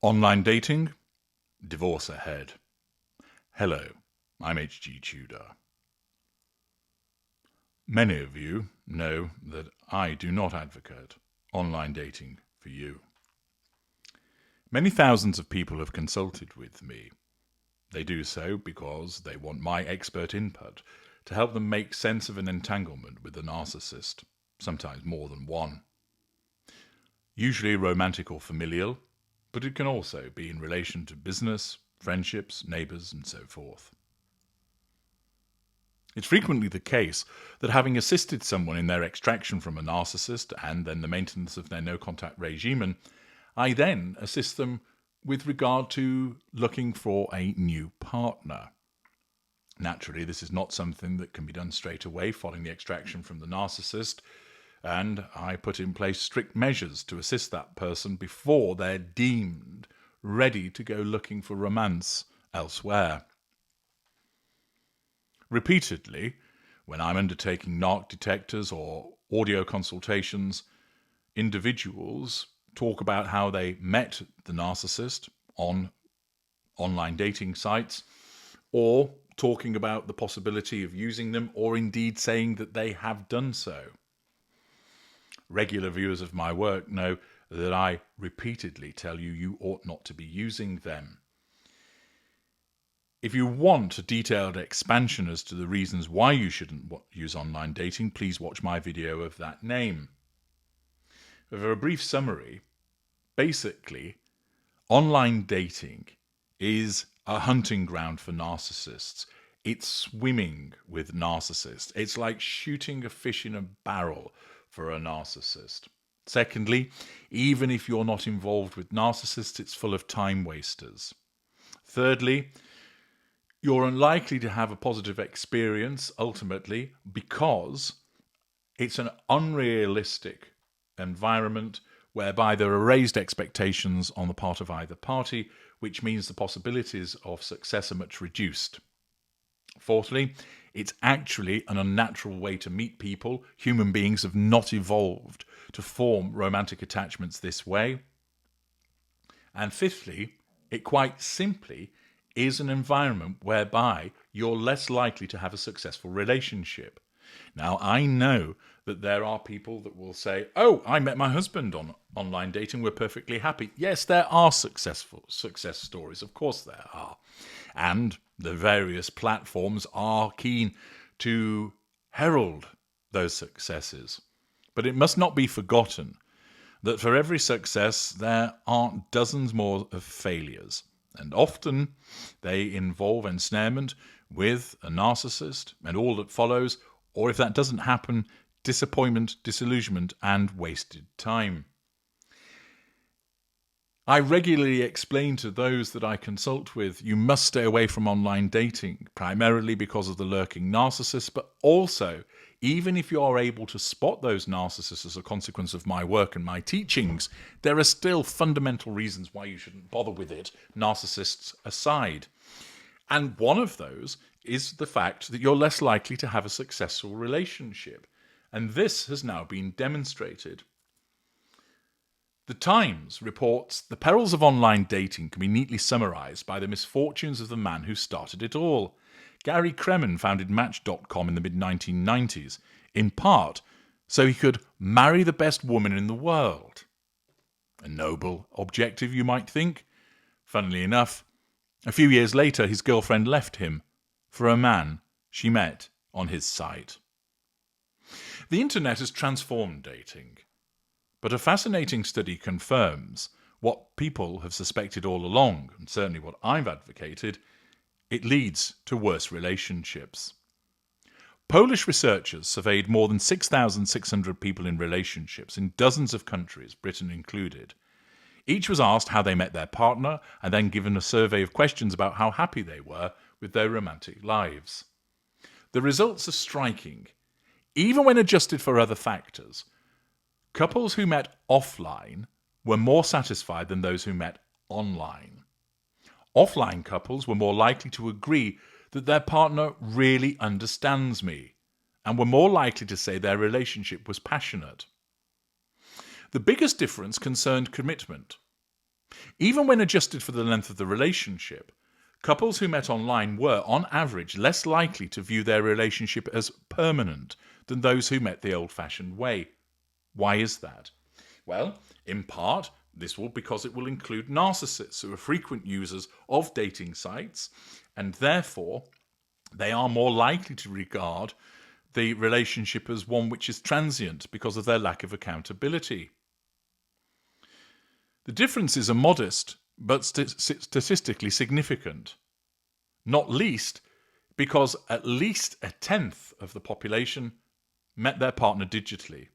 Online dating, divorce ahead. Hello, I'm H.G. Tudor. Many of you know that I do not advocate online dating for you. Many thousands of people have consulted with me. They do so because they want my expert input to help them make sense of an entanglement with a narcissist, sometimes more than one. Usually romantic or familial, but it can also be in relation to business, friendships, neighbours, and so forth. It's frequently the case that having assisted someone in their extraction from a narcissist and then the maintenance of their no-contact regime, I then assist them with regard to looking for a new partner. Naturally, this is not something that can be done straight away following the extraction from the narcissist, and I put in place strict measures to assist that person before they're deemed ready to go looking for romance elsewhere. Repeatedly, when I'm undertaking narc detectors or audio consultations, individuals talk about how they met the narcissist on online dating sites, or talking about the possibility of using them, or indeed saying that they have done so. Regular viewers of my work know that I repeatedly tell you you ought not to be using them. If you want a detailed expansion as to the reasons why you shouldn't use online dating, please watch my video of that name. For a brief summary, basically, online dating is a hunting ground for narcissists. It's swimming with narcissists. It's like shooting a fish in a barrel for a narcissist. Secondly, even if you're not involved with narcissists, it's full of time wasters. Thirdly, you're unlikely to have a positive experience ultimately because it's an unrealistic environment whereby there are raised expectations on the part of either party, which means the possibilities of success are much reduced. Fourthly, it's actually an unnatural way to meet people. Human beings have not evolved to form romantic attachments this way. And fifthly, it quite simply is an environment whereby you're less likely to have a successful relationship. Now, I know that there are people that will say, oh, I met my husband on online dating, we're perfectly happy. Yes, there are success stories, of course there are. And the various platforms are keen to herald those successes. But it must not be forgotten that for every success there are dozens more of failures. And often they involve ensnarement with a narcissist and all that follows, or if that doesn't happen, disappointment, disillusionment, and wasted time. I regularly explain to those that I consult with, you must stay away from online dating, primarily because of the lurking narcissists, but also, even if you are able to spot those narcissists as a consequence of my work and my teachings, there are still fundamental reasons why you shouldn't bother with it, narcissists aside. And one of those is the fact that you're less likely to have a successful relationship. And this has now been demonstrated. The Times reports the perils of online dating can be neatly summarized by the misfortunes of the man who started it all. Gary Kremen founded Match.com in the mid-1990s, in part so he could marry the best woman in the world. A noble objective, you might think. Funnily enough, a few years later his girlfriend left him for a man she met on his site. The internet has transformed dating. But a fascinating study confirms what people have suspected all along, and certainly what I've advocated. It leads to worse relationships. Polish researchers surveyed more than 6,600 people in relationships in dozens of countries, Britain included. Each was asked how they met their partner and then given a survey of questions about how happy they were with their romantic lives. The results are striking. Even when adjusted for other factors, couples who met offline were more satisfied than those who met online. Offline couples were more likely to agree that their partner really understands me, and were more likely to say their relationship was passionate. The biggest difference concerned commitment. Even when adjusted for the length of the relationship, couples who met online were, on average, less likely to view their relationship as permanent than those who met the old-fashioned way. Why is that? Well, in part, because it will include narcissists who are frequent users of dating sites, and therefore they are more likely to regard the relationship as one which is transient because of their lack of accountability. The differences are modest, but statistically significant, not least because at least a tenth of the population met their partner digitally.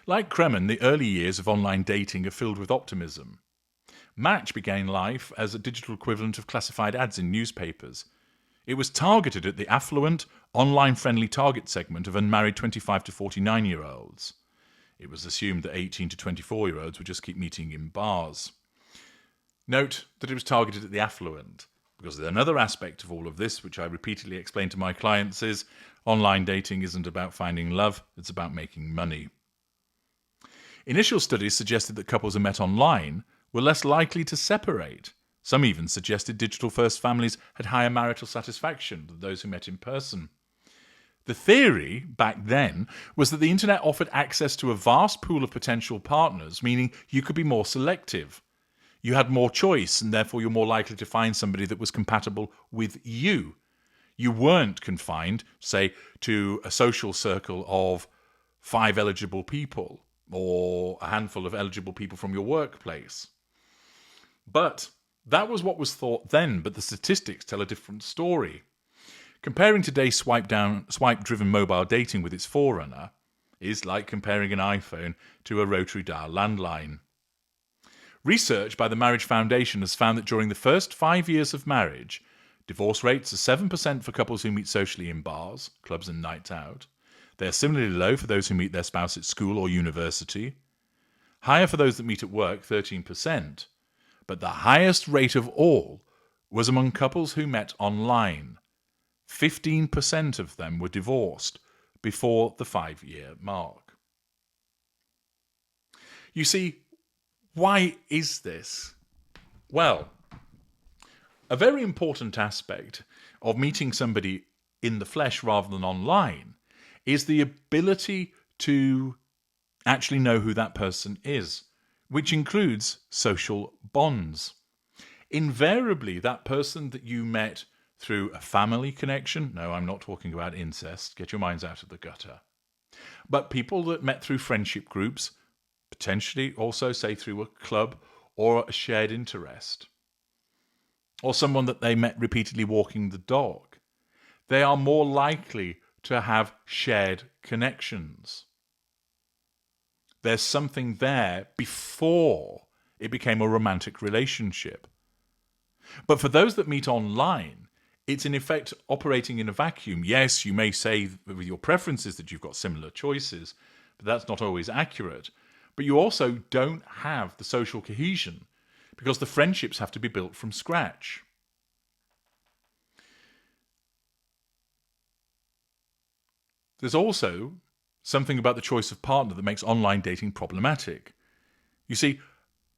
Like Kremen, the early years of online dating are filled with optimism. Match began life as a digital equivalent of classified ads in newspapers. It was targeted at the affluent, online-friendly target segment of unmarried 25 to 49-year-olds. It was assumed that 18 to 24-year-olds would just keep meeting in bars. Note that it was targeted at the affluent, because another aspect of all of this, which I repeatedly explain to my clients, is online dating isn't about finding love, it's about making money. Initial studies suggested that couples who met online were less likely to separate. Some even suggested digital-first families had higher marital satisfaction than those who met in person. The theory, back then, was that the internet offered access to a vast pool of potential partners, meaning you could be more selective. You had more choice, and therefore you're more likely to find somebody that was compatible with you. You weren't confined, say, to a social circle of 5 eligible people, or a handful of eligible people from your workplace. But that was what was thought then, but the statistics tell a different story. Comparing today's swipe-driven mobile dating with its forerunner is like comparing an iPhone to a rotary dial landline. Research by the Marriage Foundation has found that during the first 5 years of marriage, divorce rates are 7% for couples who meet socially in bars, clubs and nights out. They are similarly low for those who meet their spouse at school or university. Higher for those that meet at work, 13%. But the highest rate of all was among couples who met online. 15% of them were divorced before the 5-year mark. You see, why is this? Well, a very important aspect of meeting somebody in the flesh rather than online is the ability to actually know who that person is, which includes social bonds. Invariably, that person that you met through a family connection, no, I'm not talking about incest, get your minds out of the gutter, but people that met through friendship groups, potentially also, say, through a club or a shared interest, or someone that they met repeatedly walking the dog, they are more likely to have shared connections. There's something there before it became a romantic relationship. But for those that meet online, it's in effect operating in a vacuum. Yes, you may say with your preferences that you've got similar choices, but that's not always accurate. But you also don't have the social cohesion because the friendships have to be built from scratch. There's also something about the choice of partner that makes online dating problematic. You see,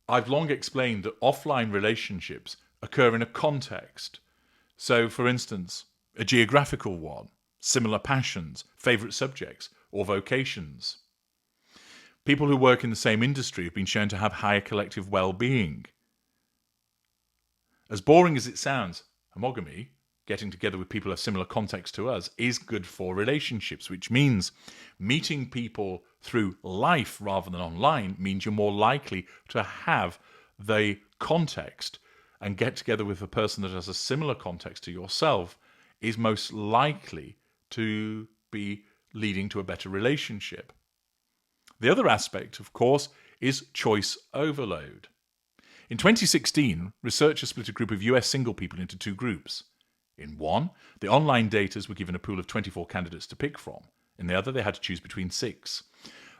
I've long explained that offline relationships occur in a context. So, for instance, a geographical one, similar passions, favourite subjects, or vocations. People who work in the same industry have been shown to have higher collective well-being. As boring as it sounds, homogamy, getting together with people of similar context to us, is good for relationships, which means meeting people through life rather than online means you're more likely to have the context, and get together with a person that has a similar context to yourself is most likely to be leading to a better relationship. The other aspect, of course, is choice overload. In 2016, researchers split a group of US single people into 2 groups. In one, the online daters were given a pool of 24 candidates to pick from. In the other, they had to choose between 6.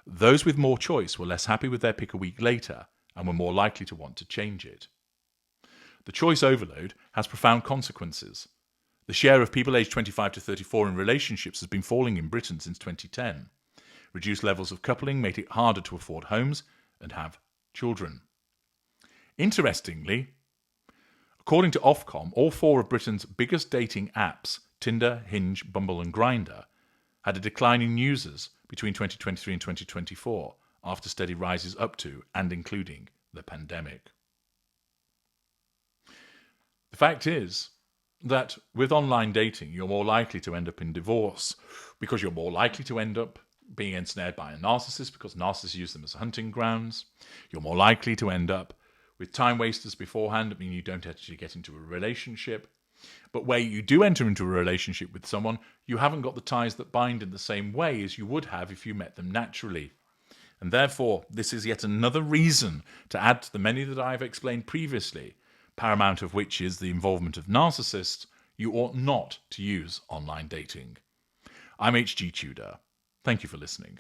Those with more choice were less happy with their pick a week later and were more likely to want to change it. The choice overload has profound consequences. The share of people aged 25 to 34 in relationships has been falling in Britain since 2010. Reduced levels of coupling made it harder to afford homes and have children. Interestingly, according to Ofcom, all four of Britain's biggest dating apps, Tinder, Hinge, Bumble and Grindr, had a decline in users between 2023 and 2024 after steady rises up to and including the pandemic. The fact is that with online dating, you're more likely to end up in divorce because you're more likely to end up being ensnared by a narcissist because narcissists use them as hunting grounds. You're more likely to end up with time wasters beforehand. I mean, you don't actually get into a relationship. But where you do enter into a relationship with someone, you haven't got the ties that bind in the same way as you would have if you met them naturally. And therefore, this is yet another reason to add to the many that I've explained previously, paramount of which is the involvement of narcissists. You ought not to use online dating. I'm H.G. Tudor. Thank you for listening.